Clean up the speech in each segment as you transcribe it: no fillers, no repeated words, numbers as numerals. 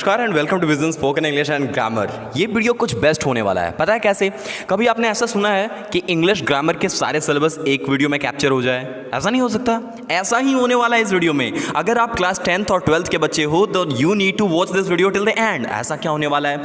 नमस्कार and welcome to vision spoken English and grammar. ये video कुछ बेस्ट होने वाला है। पता है कैसे? कभी आपने ऐसा सुना है कि इंग्लिश ग्रामर के सारे सिलेबस एक वीडियो में कैप्चर हो जाए? ऐसा नहीं हो सकता। ऐसा ही होने वाला है इस वीडियो में। अगर आप क्लास 10th और 12th के बच्चे हो तो you need to watch this video till the end. ऐसा क्या होने वाला है?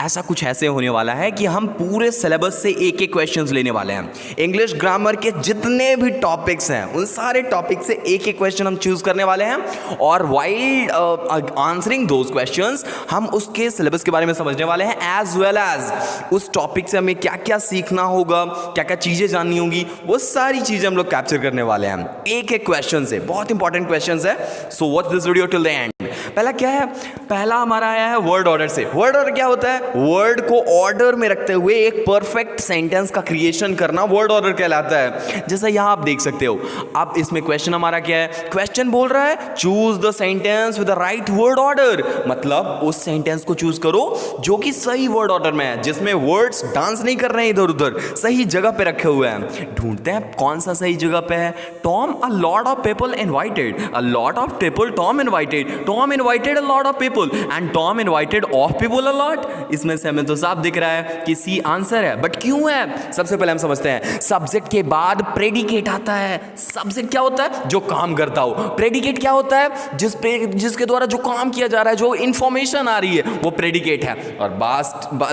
ऐसा कुछ ऐसे होने वाला है कि हम पूरे सिलेबस से एक एक क्वेश्चंस लेने वाले हैं। इंग्लिश ग्रामर के जितने भी टॉपिक्स हैं उन सारे टॉपिक से एक एक क्वेश्चन हम चूज करने वाले हैं और वाइल आंसरिंग दोज क्वेश्चंस हम उसके सिलेबस के बारे में समझने वाले हैं, एज वेल एज उस टॉपिक से हमें क्या क्या सीखना होगा, क्या क्या चीजें जाननी होंगी, वो सारी चीजें हम लोग कैप्चर करने वाले हैं एक एक क्वेश्चन से। बहुत इंपॉर्टेंट क्वेश्चन है, so watch this video till the and. पहला क्या है? पहला हमारा आया है वर्ड ऑर्डर से। वर्ड ऑर्डर क्या होता है? वर्ड को ऑर्डर में रखते हुए एक परफेक्ट सेंटेंस का क्रिएशन करना वर्ड ऑर्डर कहलाता है। जैसा यहां आप देख सकते हो। अब इसमें क्वेश्चन हमारा क्या है? क्वेश्चन बोल रहा है choose the sentence with the right word order, मतलब उस सेंटेंस को चूज करो जो कि सही वर्ड ऑर्डर में है, जिसमें वर्ड्स डांस नहीं कर रहे हैं इधर उधर, सही जगह पे रखे हुए हैं। ढूंढते हैं कौन सा सही जगह पे है। Tom a lot of people invited, a lot of people Tom invited, Tom invited a lot of people and Tom invited of people a lot. इसमें से हमें तो साफ दिख रहा है कि सी आंसर है, बट क्यों है? सबसे पहले हम समझते हैं सब्जेक्ट के बाद प्रेडिकेट आता है। सब्जेक्ट क्या होता है? जो काम करता हो। प्रेडिकेट क्या होता है? जिसके द्वारा जो काम किया जा रहा है, जो इंफॉर्मेशन आ रही है, वो प्रेडिकेट है। और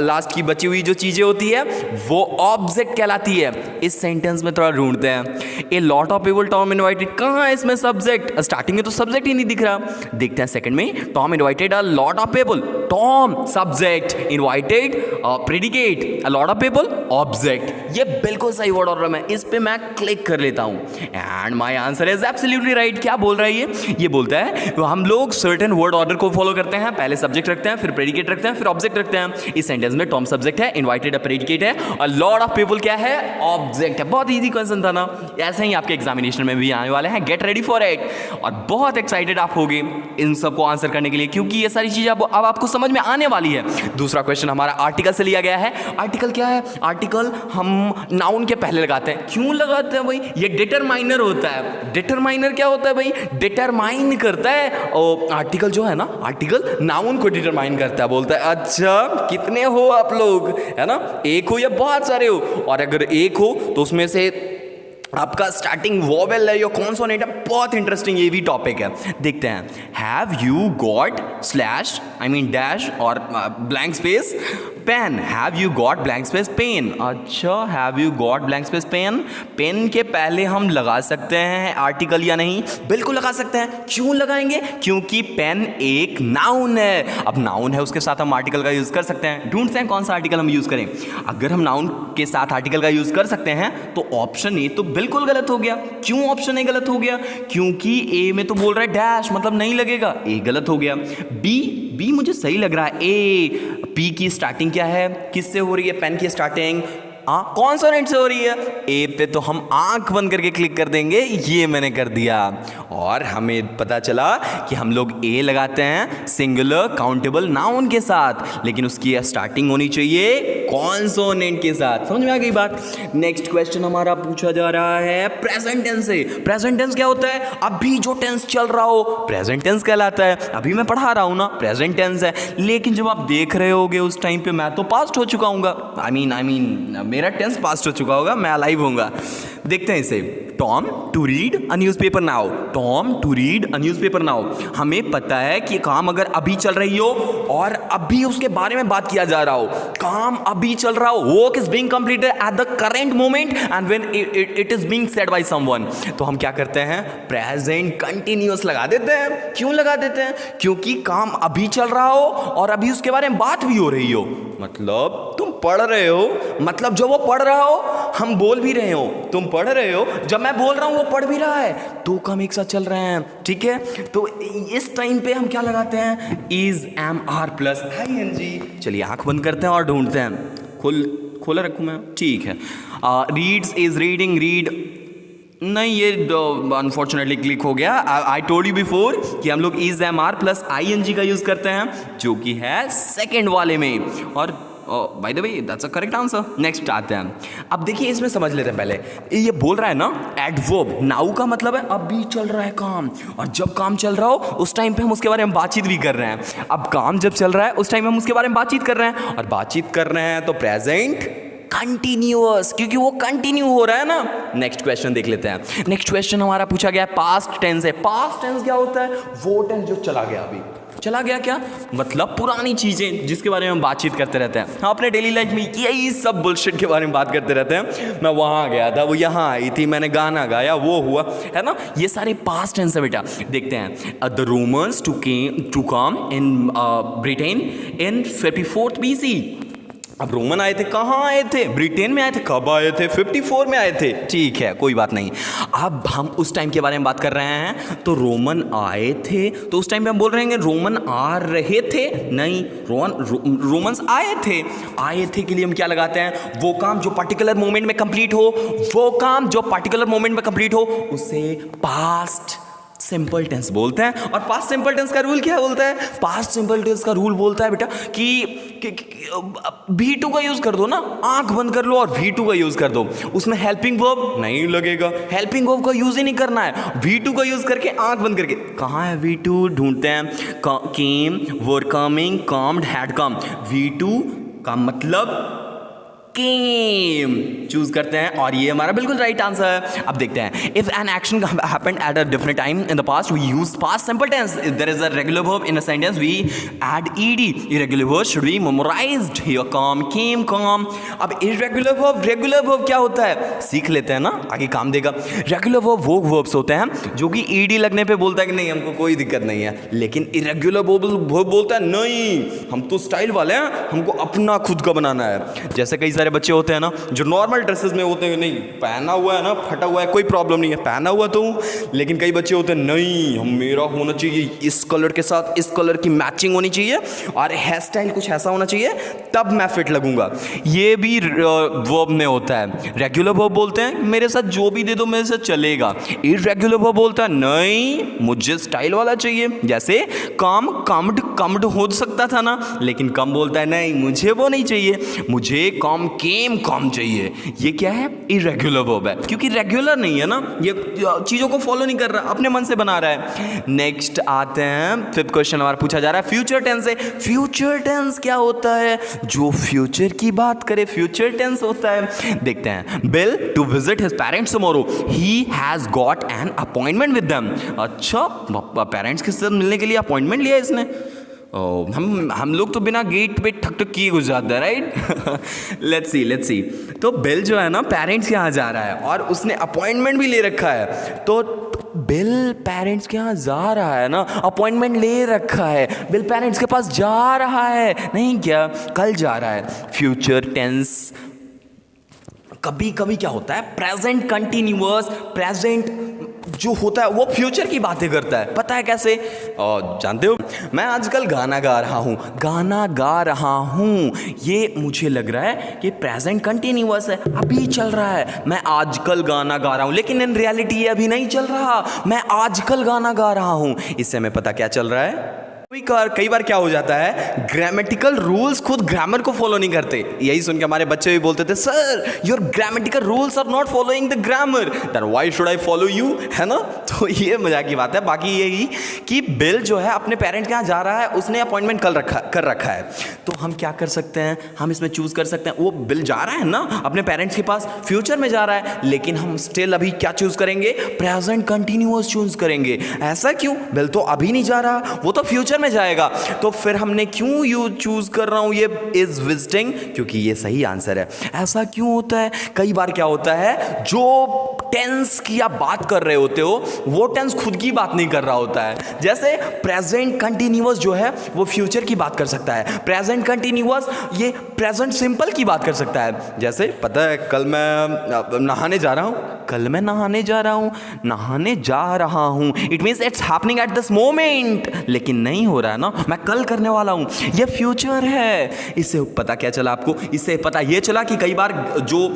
लास्ट की बची हुई जो चीजें होती है वो ऑब्जेक्ट कहलाती है। इस सेंटेंस में थोड़ा ढूंढते हैं। A lot of people Tom invited, कहां है इसमें सब्जेक्ट? स्टार्टिंग में तो सब्जेक्ट ही नहीं दिख रहा। देखते हैं सेकंड में, Tom invited a lot of people, Tom subject, invited predicate, a lot of people object. ये बिल्कुल सही वर्ड ऑर्डर में। इस पे मैं क्लिक कर लेता हूं and my answer is absolutely right. क्या बोल रहा है ये बोलता है हम लोग सर्टेन वर्ड ऑर्डर को फॉलो करते हैं। पहले सब्जेक्ट रखते हैं, फिर प्रेडिकेट रखते हैं, फिर ऑब्जेक्ट रखते हैं। इस सेंटेंस में टॉम सब्जेक्ट है, इनवाइटेड प्रेडिकेट है और लॉट ऑफ पीपल क्या है? ऑब्जेक्ट है। बहुत इजी क्वेश्चन था ना? ऐसा ही आपके एग्जामिनेशन में भी आने वाले हैं। Get ready for it. और बहुत एक्साइटेड आप होगे इन सबको आंसर करने के लिए, क्योंकि ये सारी चीजें अब आपको समझ में आने वाली है। दूसरा क्वेश्चन हमारा आर्टिकल से लिया गया है। आर्टिकल क्या है? आर्टिकल हम नाउन के पहले लगाते हैं। क्यों लगाते हैं भाई? ये डिटरमाइनर होता है। डिटरमाइनर क्या होता है भाई? डिटरमाइन करता है। और आर्टिकल जो है ना, आर्टिकल नाउन को डिटरमाइन करता है। बोलता है अच्छा कितने हो आप लोग, है ना? एक हो या बहुत सारे हो? और अगर एक हो तो उसमें से आपका स्टार्टिंग वोवेल है या कॉन्सोनेंट है। बहुत इंटरेस्टिंग ये भी टॉपिक है। देखते हैं। Have you got slash I mean dash और blank space pen. Have you got blank space pen. अच्छा, have you got blank space pen. Pen के पहले हम लगा सकते हैं आर्टिकल या नहीं? बिल्कुल लगा सकते हैं। क्यों लगाएंगे? क्योंकि पेन एक नाउन है। अब नाउन है, उसके साथ हम आर्टिकल का यूज कर सकते हैं। ढूंढते हैं कौन सा आर्टिकल हम यूज करें। अगर हम नाउन के साथ आर्टिकल का यूज कर सकते हैं तो ऑप्शन ए तो बिल्कुल गलत हो गया। क्यों ऑप्शन ए गलत हो गया? क्योंकि ए में तो बोल रहा है डैश, मतलब नहीं लगेगा। ए गलत हो गया। बी मुझे सही लग रहा है। ए पी की स्टार्टिंग क्या है? किससे हो रही है? पेन की स्टार्टिंग कॉन्सोनेंट से हो रही है। ए पे तो हम आंख बंद करके क्लिक कर देंगे। ये मैंने कर दिया और हमें पता चला कि हम लोग ए लगाते हैं सिंगुलर काउंटेबल नाउन के साथ, लेकिन उसकी स्टार्टिंग होनी चाहिए कॉन्सोनेंट के साथ। समझ में आ गई बात? नेक्स्ट क्वेश्चन हमारा पूछा जा रहा है प्रेजेंट टेंस से। प्रेजेंट टेंस क्या होता है? अभी जो टेंस चल रहा हो प्रेजेंट टेंस कहलाता है। अभी मैं पढ़ा रहा हूं ना, प्रेजेंट टेंस है। लेकिन जब आप देख रहे होगे उस टाइम पे मैं तो पास्ट हो चुका हूंगा। आई मीन मेरा टेंस पास्ट हो चुका होगा, मैं अलाइव होऊंगा। देखते हैं इसे। Tom to read a newspaper now. Tom to read a newspaper now. हमें पता है कि काम अगर अभी चल रही हो और अभी उसके बारे में बात किया जा रहा हो, काम अभी चल रहा हो, work is being completed at the current moment and when it is being said by someone, तो हम क्या करते हैं? प्रेजेंट कंटिन्यूअस लगा देते हैं। क्यों लगा देते हैं? क्योंकि काम अभी चल रहा हो और अभी उसके बारे में बात भी हो रही हो। मतलब तुम पढ़ रहे हो, मतलब जो वो पढ़ रहा हो हम बोल भी रहे हो। तुम पढ़ रहे हो, जब मैं बोल रहा हूं वो पढ़ भी रहा है, दो काम एक साथ चल रहे हैं। ठीक है, तो इस टाइम पे हम क्या लगाते हैं? Is am are plus I N G. चलिए आंख बंद करते हैं और ढूंढते हैं। खोला रखूं मैं? ठीक है। रीड्स इज रीडिंग, रीड नहीं, ये अनफॉर्चुनेटली क्लिक हो गया। आई टोल्ड यू बिफोर कि हम लोग is am are plus I N G का यूज करते हैं, जो कि है सेकेंड वाले में। और by the way that's a correct answer. Next आते हैं, अब देखिए इसमें समझ लेते हैं पहले। ये बोल रहा है ना एडवर्ब, नाउ का मतलब है अभी चल रहा है काम, और जब काम चल रहा हो उस टाइम पे हम उसके बारे में बातचीत भी कर रहे हैं। अब काम जब चल रहा है उस टाइम हम उसके बारे में बातचीत कर रहे हैं, और बातचीत कर रहे हैं तो प्रेजेंट कंटिन्यूअस, क्योंकि वो कंटिन्यू हो रहा है ना। नेक्स्ट क्वेश्चन देख लेते हैं। नेक्स्ट क्वेश्चन हमारा पूछा गया पास्ट टेंस है। पास्ट टेंस क्या होता है? वो टेंस जो चला गया, अभी चला गया, क्या मतलब पुरानी चीजें जिसके बारे में हम बातचीत करते रहते हैं। हम अपने डेली लाइफ में यही सब बुलशिट के बारे में बात करते रहते हैं। मैं वहां गया था, वो यहाँ आई थी, मैंने गाना गाया, वो हुआ, है ना। ये सारे पास्ट टेंस है बेटा। देखते हैं, the Romans to come in Britain in 54 BC। अब रोमन आए थे, कहाँ आए थे? ब्रिटेन में आए थे। कब आए थे? 54 में आए थे। ठीक है, कोई बात नहीं। अब हम उस टाइम के बारे में बात कर रहे हैं, तो रोमन आए थे, तो उस टाइम पे हम बोल रहे हैं रोमन आ रहे थे, नहीं, रोमन्स आए थे। आए थे के लिए हम क्या लगाते हैं? वो काम जो पर्टिकुलर मोमेंट में कंप्लीट हो, वो काम जो पर्टिकुलर मोमेंट में कंप्लीट हो उसे पास्ट सिंपल टेंस बोलते हैं। और पास्ट सिंपल टेंस का रूल क्या बोलता है? पास्ट सिंपल टेंस का रूल बोलता है बेटा कि V2 का यूज कर दो ना, आंख बंद कर लो और V2 का यूज कर दो। उसमें हेल्पिंग वर्ब नहीं लगेगा, हेल्पिंग वर्ब का यूज ही नहीं करना है। V2 का यूज करके आंख बंद करके, कहाँ है V2? ढूंढते हैं। Came, were coming, comed, had come. V2 का मतलब केम चूज करते हैं, और ये हमारा बिल्कुल राइट आंसर है। अब देखते हैं, if an action happened at a different time in the past we use past simple tense. If there is a regular verb in a sentence we add ed। Irregular verb should be memorised. Here come, came, come. अब irregular verb, regular verb क्या होता है सीख लेते हैं ना, आगे काम देगा। रेगुलर वर्ब वो वर्ब्स होते हैं जो कि ed लगने पे बोलता है कि नहीं हमको कोई दिक्कत नहीं है, लेकिन इरेगुलर वर्ब बोलता है नहीं हम तो स्टाइल वाले हैं, हमको अपना खुद का बनाना है। जैसे कई सारे बच्चे होते हैं ना जो नॉर्मल ड्रेसेस में होते हैं, नहीं पहना हुआ है ना, फटा हुआ है, कोई प्रॉब्लम नहीं है, पहना हुआ तो हूं, लेकिन कई बच्चे होते हैं नहीं हम, मेरा होना चाहिए इस कलर के साथ, इस कलर की मैचिंग होनी चाहिए, और हेयर स्टाइल कुछ ऐसा होना चाहिए, तब मैं फिट लगूंगा। ये भी वर्ब में होता है। रेगुलर वर्ब बोलते हैं मेरे साथ जो भी दे दो मेरे साथ चलेगा। इर्रेगुलर वर्ब बोलता है नहीं मुझे स्टाइल वाला चाहिए। जैसे कम, कम्ड हो सकता था ना, लेकिन कम बोलता है नहीं मुझे वो नहीं चाहिए, मुझे कम, केम, कम चाहिए। ये क्या है? इरेगुलर वर्ब है, क्योंकि रेगुलर नहीं है ना, ये चीजों को फॉलो नहीं कर रहा, अपने मन से बना रहा है। नेक्स्ट आते हैं, फिफ्थ क्वेश्चन हमारा पूछा जा रहा है फ्यूचर टेंस से। फ्यूचर टेंस क्या होता है? जो फ्यूचर की बात करे फ्यूचर टेंस होता है। देखते हैं, Bill to visit his parents tomorrow, he has got an appointment with them. अच्छा, पेरेंट्स के साथ मिलने के लिए अपॉइंटमेंट लिया इसने। हम लोग तो बिना गेट पे ठक ठक किए घुस जाते हैं, राइट। Let's see. तो बिल जो है ना पेरेंट्स के यहाँ जा रहा है और उसने अपॉइंटमेंट भी ले रखा है, तो बिल पेरेंट्स के यहाँ जा रहा है ना, अपॉइंटमेंट ले रखा है, बिल पेरेंट्स के पास जा रहा है, नहीं क्या कल जा रहा है। फ्यूचर टेंस कभी कभी क्या होता है, प्रेजेंट कंटिन्यूअस, प्रेजेंट जो होता है वो फ्यूचर की बातें करता है। पता है कैसे? जानते हो, मैं आजकल गाना गा रहा हूँ, ये मुझे लग रहा है कि प्रेजेंट कंटिन्यूअस है, अभी चल रहा है। मैं आजकल गाना गा रहा हूँ, लेकिन इन रियलिटी ये अभी नहीं चल रहा, मैं आजकल गाना गा रहा हूँ। इससे हमें पता क्या चल रहा है। कई बार क्या हो जाता है, ग्रामेटिकल रूल्स खुद ग्रामर को फॉलो नहीं करते। यही सुन के हमारे बच्चे भी बोलते थे sir your grammatical rules are not following the grammar, then why should I follow you, है ना। तो ये मजाक की बात है। बाकी यही कि बिल जो है अपने पेरेंट के यहाँ जा रहा है, उसने अपॉइंटमेंट कर रखा है, तो हम क्या कर सकते हैं, हम इसमें चूज कर सकते हैं, वो बिल जा रहा है ना अपने पेरेंट्स के पास, फ्यूचर में जा रहा है, लेकिन हम स्टिल अभी क्या चूज करेंगे, प्रेजेंट कंटिन्यूअस चूज करेंगे। ऐसा क्यों? बिल तो अभी नहीं जा रहा, वो तो फ्यूचर में जाएगा। तो फिर हमने क्यों यू चूज कर रहा हूं ये इज विजिटिंग, क्योंकि ये सही आंसर है। ऐसा क्यों होता है? कई बार क्या होता है, जो टेंस की आप बात कर रहे होते हो वो टेंस खुद की बात नहीं कर रहा होता है। जैसे प्रेजेंट कंटिन्यूअस जो है वो फ्यूचर की बात कर सकता है, प्रेजेंट कंटिन्यूअस ये प्रेजेंट सिंपल की बात कर सकता है। जैसे पता है कल मैं नहाने जा रहा हूं, कल मैं नहाने जा रहा हूँ, नहाने जा रहा हूँ, it means it's happening at this moment, लेकिन नहीं हो रहा है ना, मैं कल करने वाला हूँ, ये फ्यूचर है। इससे पता क्या चला आपको? इससे पता ये चला कि कई बार जो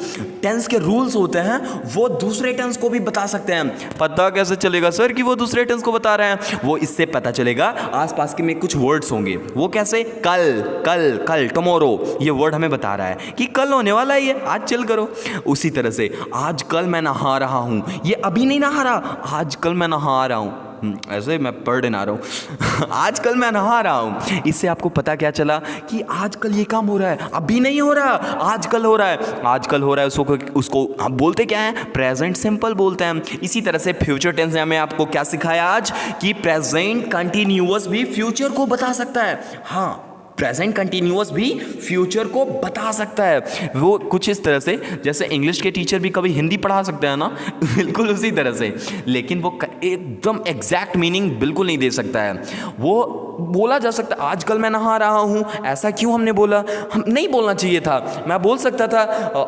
टेंस के रूल्स होते हैं वो दूसरे टेंस को भी बता सकते हैं। पता कैसे चलेगा सर कि वो दूसरे टेंस को बता रहे हैं? वो इससे पता चलेगा, आसपास के में कुछ वर्ड्स होंगे, वो कैसे, कल, कल, कल, टुमारो, ये वर्ड हमें बता रहा है कि कल होने वाला है, ये आज चिल करो। उसी तरह से आज कल मैं नहा रहा हूँ, ये अभी नहीं नहा रहा, आज कल मैं नहा रहा हूँ, ऐसे मैं पढ़ ना रहा हूँ आज कल मैं नहा रहा हूँ। इससे आपको पता क्या चला कि आज कल ये काम हो रहा है, अभी नहीं हो रहा, आज कल हो रहा है, आज कल हो रहा है। उसको हम बोलते क्या है? प्रेजेंट सिंपल बोलते हैं। इसी तरह से फ्यूचर टेंस ने हमें आपको क्या सिखाया आज कि प्रेजेंट कंटिन्यूअस भी फ्यूचर को बता सकता है। हाँ, प्रेजेंट कंटिन्यूअस भी फ्यूचर को बता सकता है। वो कुछ इस तरह से जैसे इंग्लिश के टीचर भी कभी हिंदी पढ़ा सकते हैं ना बिल्कुल उसी तरह से, लेकिन वो एकदम एग्जैक्ट मीनिंग बिल्कुल नहीं दे सकता है। वो बोला जा सकता है आजकल मैं नहा रहा हूँ, ऐसा क्यों हमने बोला? हम नहीं बोलना चाहिए था, मैं बोल सकता था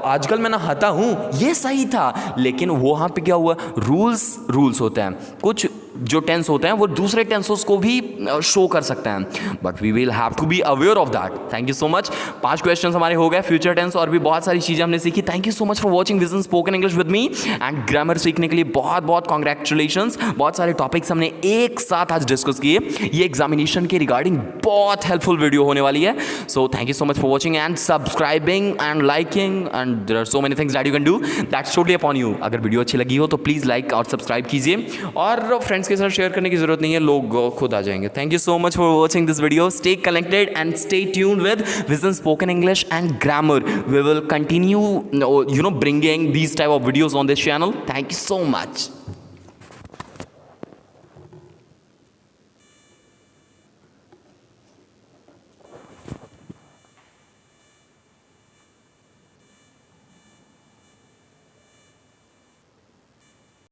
आजकल मैं नहाता हूँ, ये सही था, लेकिन वहाँ पे क्या हुआ? रूल्स होते हैं, कुछ जो टेंस होते हैं वो दूसरे टेंसेस को भी शो कर सकते हैं, but we will have to be aware of that. Thank you so much. 5 questions हमारे हो गए, फ्यूचर टेंस और भी बहुत सारी चीज़ें हमने सीखी। Thank you so much for watching vision spoken English with me, and grammar सीखने के लिए बहुत बहुत कॉन्ग्रेचुलेशंस। बहुत सारे टॉपिक्स हमने एक साथ आज डिस्कस किए, ये एग्जामिनेशन के रिगार्डिंग बहुत हेल्पफुल वीडियो होने वाली है। So thank you so much for watching and subscribing and liking, and there are so many things that you can do, that's totally upon you. अगर वीडियो अच्छी लगी हो तो प्लीज़ लाइक और सब्सक्राइब कीजिए, और फ्रेंड्स के साथ शेयर करने की जरूरत नहीं है, लोग खुद आ जाएंगे। Thank you so much for watching this video. Stay connected and stay tuned with Vision Spoken English and Grammar. We will continue, bringing these type of videos on this channel. Thank you so much.